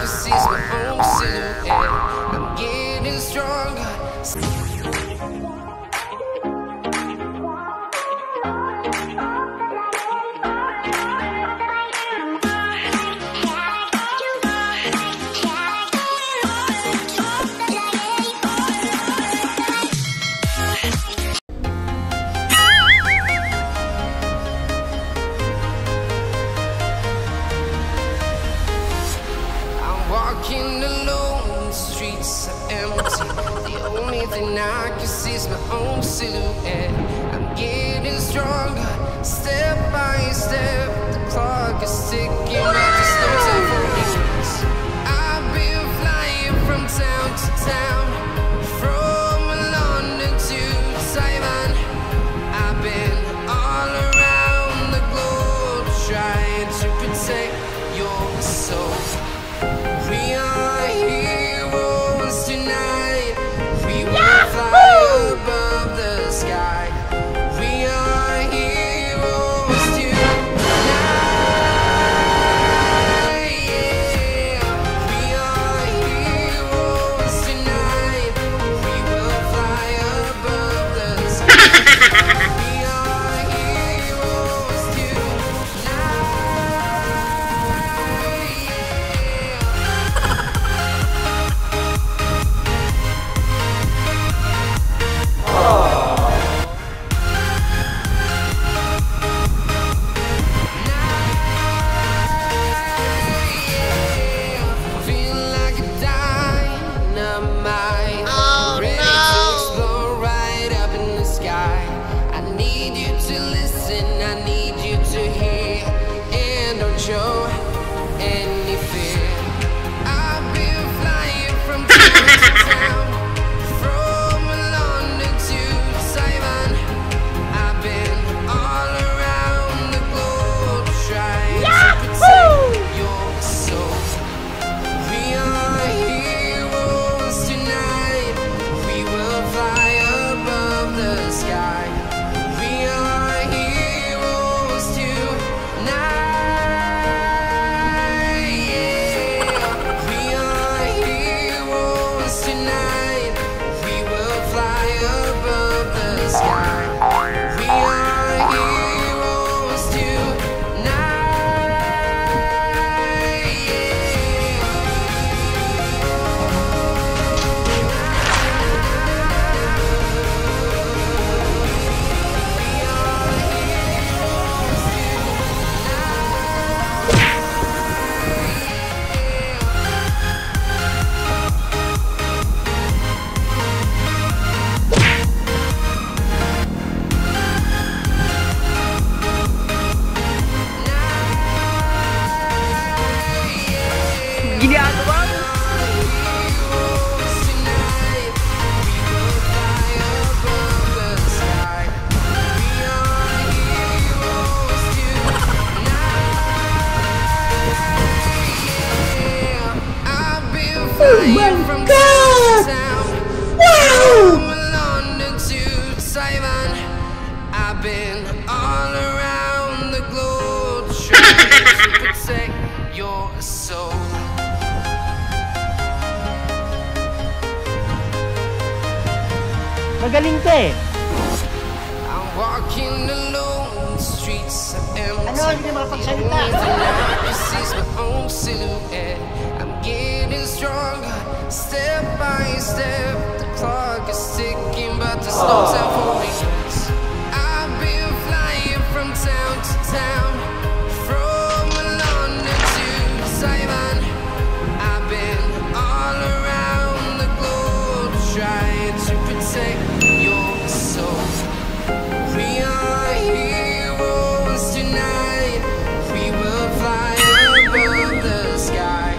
can see is my own silhouette. I'm getting stronger. Walking alone, the streets are empty. The only thing I can see is my own silhouette. I'm getting stronger, step by step. The clock is ticking, but there's no time for me. I've been flying from town to town, from London to Taiwan. I've been all around the globe, trying to protect your soul. We are heroes tonight. We will fly above the sky. We are heroes tonight. Yeah. We are heroes tonight. We will fly above the sky. We are heroes tonight. Ginagawa mo? Oh my God! Wow! I've been all around the globe trying to protect your soul. Magaling ka eh. I'm walking alone, the streets are empty. Ano, hindi mapagsalita. This is my own silhouette. I'm getting stronger, step by step. The clock is ticking, but there's no time for regrets. I've been flying from town to town, from London to Taiwan. I've been all around the globe, trying to protect your soul. We are heroes tonight. We will fly above the sky.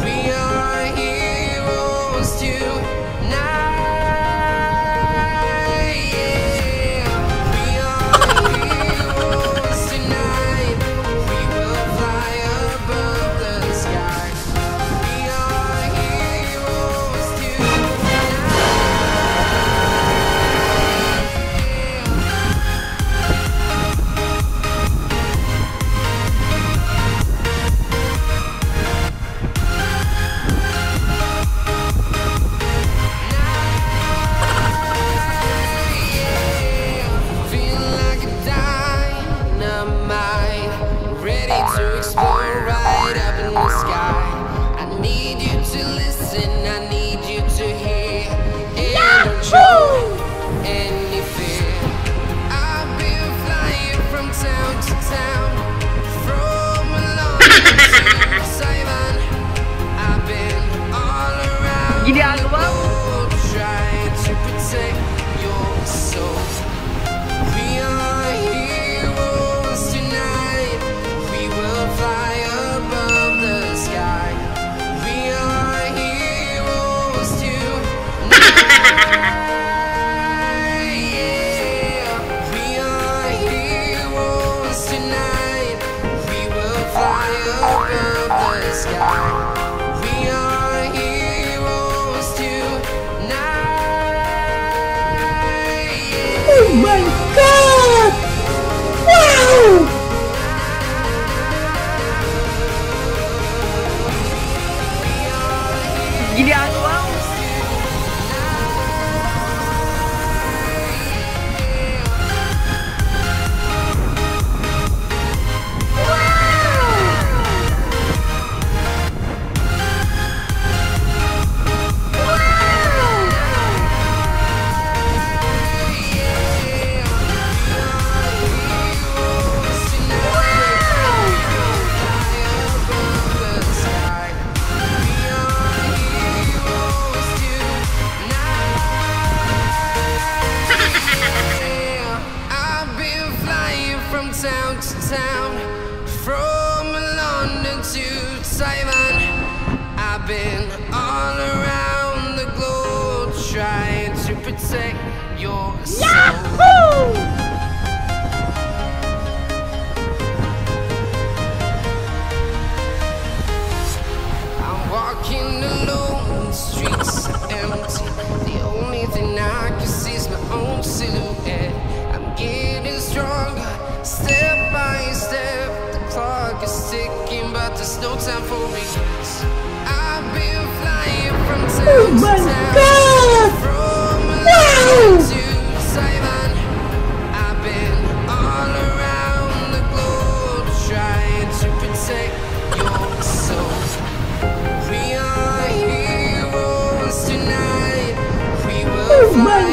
We are heroes tonight. Yeah. ginagawa mo? Trying to protect your soul. We are heroes tonight. We will fly above the sky. We are heroes tonight. Yeah. We are heroes tonight. We will fly above the sky. We are heroes tonight. Yeah. Oh my God! Wow! Ginagawa mo? I've been flying from town to town, from London to Taiwan. I've been all around the globe trying to protect your soul. Yahoo! I'm walking alone, the streets are empty. The only thing I can see is my own silhouette. I'm getting stronger, step by step. The clock is ticking, but there's no time for regrets. I've been flying from town Oh to my town, God! from Wow! London to Taiwan. I've been all around the globe trying to protect your soul. We are heroes tonight. We will Oh fly my